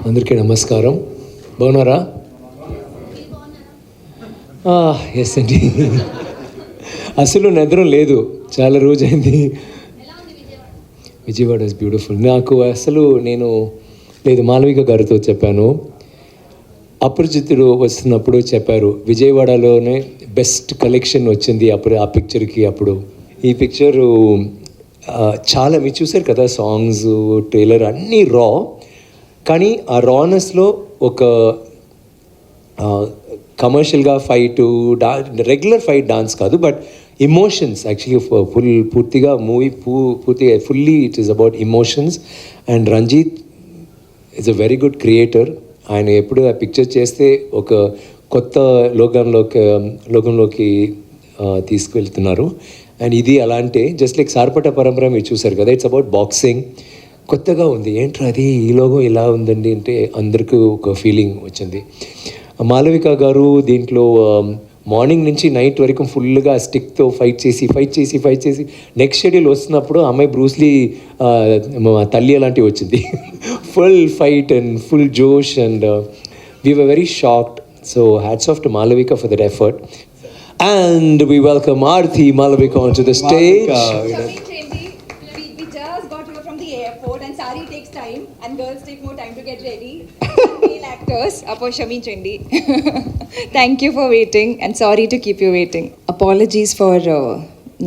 అందరికీ నమస్కారం. బాగున్నారా? ఎస్ అండి. అసలు నిద్ర లేదు, చాలా రోజైంది. Vijayawada is beautiful. నాకు అసలు నేను లేదు, మాలవిక గారితో చెప్పాను, అపరిచితుడు వస్తున్నప్పుడు చెప్పారు విజయవాడలోనే బెస్ట్ కలెక్షన్ వచ్చింది అప్పుడు ఆ పిక్చర్కి. అప్పుడు ఈ పిక్చరు చాలా మీరు చూసారు కదా, సాంగ్స్, ట్రైలర్ అన్నీ రా, కానీ ఆ రానెస్లో ఒక కమర్షియల్గా ఫైటు, రెగ్యులర్ ఫైట్ డాన్స్ కాదు, బట్ ఎమోషన్స్ యాక్చువల్లీ పూర్తిగా మూవీ పూర్తిగా fully it is about emotions. And Ranjith is a very good creator. ఆయన ఎప్పుడు ఆ పిక్చర్ చేస్తే ఒక కొత్త లోకంలోకి తీసుకువెళ్తున్నారు. అండ్ ఇది అలాంటి జస్ట్ లైక్ సార్పట పరంపర మీరు చూసారు కదా, ఇట్స్ అబౌట్ బాక్సింగ్. కొత్తగా ఉంది, ఏంట్రా అది ఈ లోగో ఇలా ఉందండి అంటే అందరికీ ఒక ఫీలింగ్ వచ్చింది. మాలవిక గారు దీంట్లో మార్నింగ్ నుంచి నైట్ వరకు ఫుల్గా స్టిక్తో ఫైట్ చేసి నెక్స్ట్ షెడ్యూల్ వస్తున్నప్పుడు అమ్మాయి బ్రూస్లీ తల్లి అలాంటివి వచ్చింది. ఫుల్ ఫైట్ అండ్ ఫుల్ జోష్ and we were very shocked. So hats off to Malavika for that effort. And we welcome Aarti Malavika onto the stage. We just got here from the airport and Sari takes time and girls take more time to get ready. Male actors, Appo Shaminchendi. Thank you for waiting and sorry to keep you waiting. Apologies for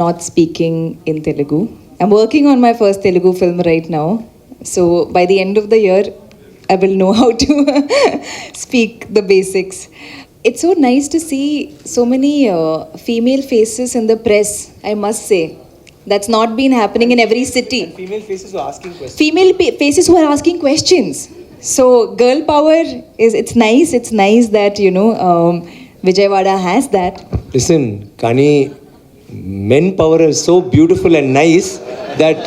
not speaking in Telugu. I'm working on my first Telugu film right now. So by the end of the year, I will know how to speak the basics. It's so nice to see so many female faces in the press, I must say. That's not been happening in every city. And female faces who are asking questions. Faces who are asking questions. So girl power it's nice that, you know, Vijayawada has that. Listen, Kani, men power is so beautiful and nice that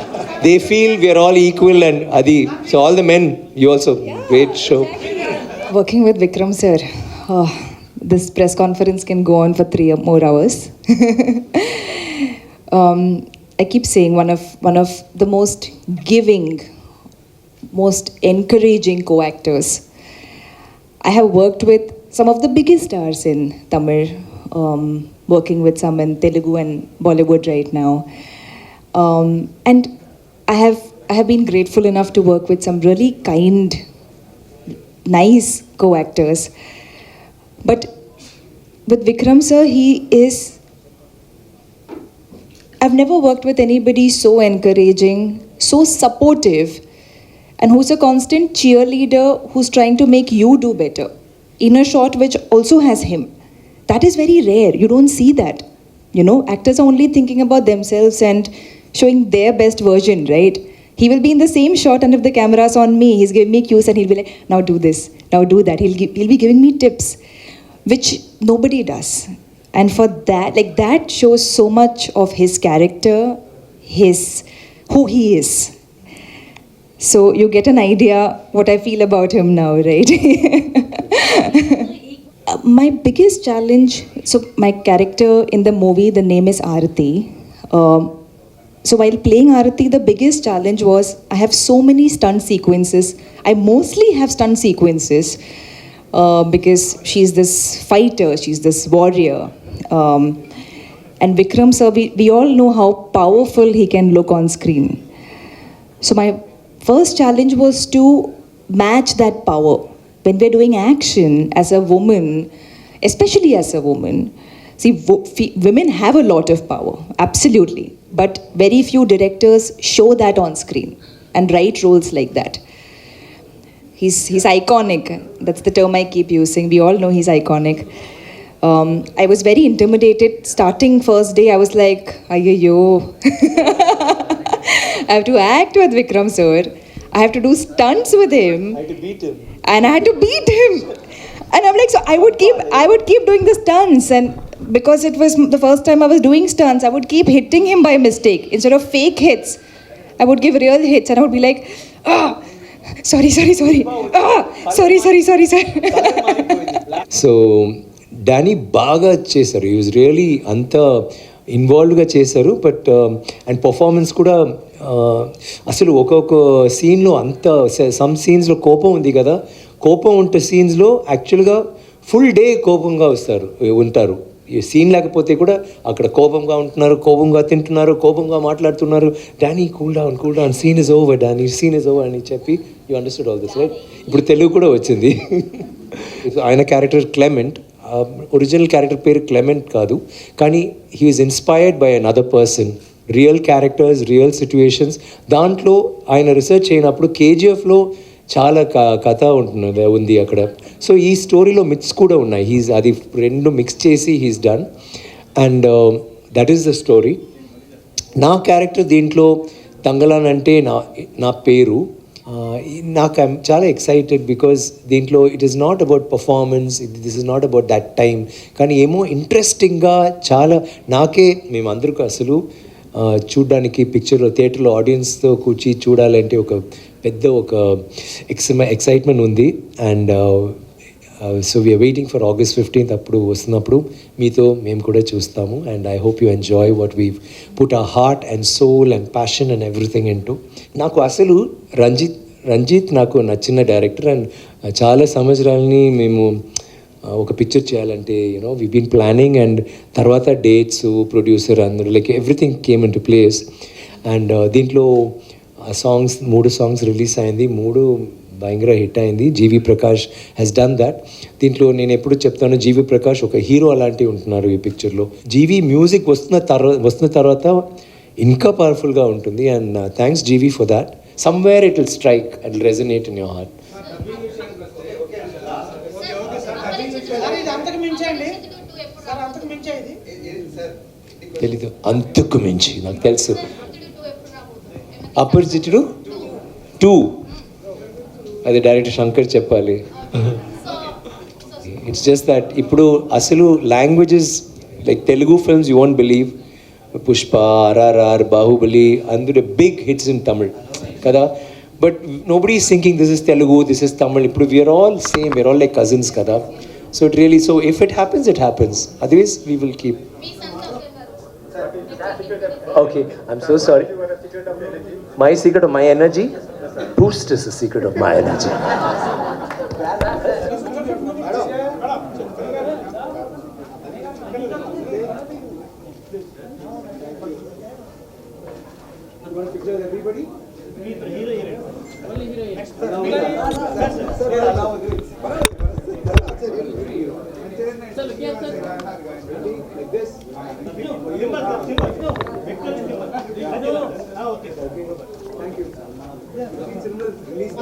they feel we are all equal and Adi. So all the men, you also, great show. Exactly. Working with Vikram sir. This press conference can go on for 3 more hours. I keep saying one of the most giving, most encouraging co-actors. I have worked with some of the biggest stars in Tamil, working with some in Telugu and Bollywood right now. And I have been grateful enough to work with some really kind, nice co-actors. But with Vikram sir, I've never worked with anybody so encouraging, so supportive, and who's a constant cheerleader who's trying to make you do better in a shot which also has him. That is very rare. You don't see that. You know, actors are only thinking about themselves and showing their best version, right? He will be in the same shot and if the camera's on me, he's giving me cues and he'll be like, now do this, now do that. He'll be giving me tips, which nobody does. And for that, like that shows so much of his character, who he is. So you get an idea what I feel about him now, right? My biggest challenge, so my character in the movie, the name is Aarti. So while playing Aarti, the biggest challenge was I have so many stunt sequences. I mostly have stunt sequences because she's this fighter, she's this warrior. And Vikram sir, we all know how powerful he can look on screen. So my first challenge was to match that power. When we're doing action as a woman, especially as a woman, see, women have a lot of power, absolutely. But very few directors show that on screen and write roles like that. He's iconic. That's the term I keep using. We all know he's iconic. I was very intimidated. Starting first day, I was like, ayyo. I have to act with Vikram sir. I have to do stunts with him. I had to beat him. And I had to beat him. And I'm like, so I would keep doing the stunts. And because it was the first time I was doing stunts, I would keep hitting him by mistake. Instead of fake hits, I would give real hits. And I would be like, sorry. Sorry, sir. So, Danny బాగా చేశారు. He was really అంత ఇన్వాల్వ్గా చేశారు. But and performance కూడా అసలు ఒక్కొక్క సీన్లో అంత some సీన్స్లో కోపం ఉంది కదా, కోపం ఉంటే సీన్స్లో యాక్చువల్గా ఫుల్ డే కోపంగా ఉంటారు. ఈ సీన్ లేకపోతే కూడా అక్కడ కోపంగా ఉంటున్నారు, కోపంగా తింటున్నారు, కోపంగా మాట్లాడుతున్నారు. Danny cool down scene is over, Danny scene is over అని చెప్పి you understood all this right. ఇప్పుడు తెలుగు కూడా వచ్చింది. ఆయన క్యారెక్టర్ క్లెమెంట్, ఒరిజినల్ క్యారెక్టర్ పేరు క్లెమెంట్ కాదు, కానీ he is inspired by another person, real characters, real situations. దాంట్లో ఆయన రీసెర్చ్ అయినప్పుడు కేజీఎఫ్లో చాలా కథ ఉంది అక్కడ. సో ఈ స్టోరీలో మిక్స్ కూడా ఉన్నాయి. అది రెండు మిక్స్ చేసి he's done, and that is the story. నా క్యారెక్టర్ దీంట్లో తంగలాన్ అంటే నా పేరు. నాకు ఐమ్ చాలా ఎక్సైటెడ్ బికాజ్ దీంట్లో it is not about performance, this is not about that time. కానీ ఏమో ఇంట్రెస్టింగ్గా చాలా మేమందరికీ అసలు చూడ్డానికి పిక్చర్లో థియేటర్లో ఆడియన్స్తో కూర్చి చూడాలంటే ఒక పెద్ద ఎక్సైట్మెంట్ ఉంది. And so we are waiting for August 15th. అప్పుడు వస్తున్నప్పుడు మీతో మేము కూడా చూస్తాము. And I hope you enjoy what we put our heart and soul and passion and everything into. నాకు అసలు రంజిత్ నాకు నచ్చిన డైరెక్టర్. అండ్ చాలా సంవత్సరాలని మేము ఒక పిక్చర్ చేయాలంటే వీ బీన్ ప్లానింగ్, అండ్ తర్వాత డేట్స్, ప్రొడ్యూసర్ అందరూ like everything came in to place. And దీంట్లో సాంగ్స్ 3 సాంగ్స్ రిలీజ్ అయింది, 3 భయంకర హిట్ అయింది. జీవి ప్రకాష్ హ్యాస్ డన్ దట్. దీంట్లో నేను ఎప్పుడు చెప్తాను, జీవి ప్రకాష్ ఒక హీరో అలాంటివి ఉంటున్నారు ఈ పిక్చర్లో. జీవి మ్యూజిక్ వస్తున్న తర్వాత ఇంకా పవర్ఫుల్గా ఉంటుంది. And thanks GV for that. Somewhere it will strike and resonate in your heart. తెలీదు, అంతకు మించి నాకు తెలుసు. అపరిచితుడు 2 అది డైరెక్టర్ శంకర్ చెప్పాలి. ఇట్స్ జస్ట్ దట్ ఇప్పుడు అసలు languages like Telugu films you won't believe, Pushpa, RRR, Baahubali, అందరూ బిగ్ హిట్స్ ఇన్ తమిళ్ కదా. But nobody is thinking this is Telugu, this is Tamil. ఇప్పుడు we are all same, we are all like cousins కదా. So it really, so if it happens it happens, otherwise we will keep. Okay, I'm so sorry. My secret of my energy? Boost is the secret of my energy. Everybody? Only hero. Sir, look here, sir. Like this. Okay. Thank you. Release.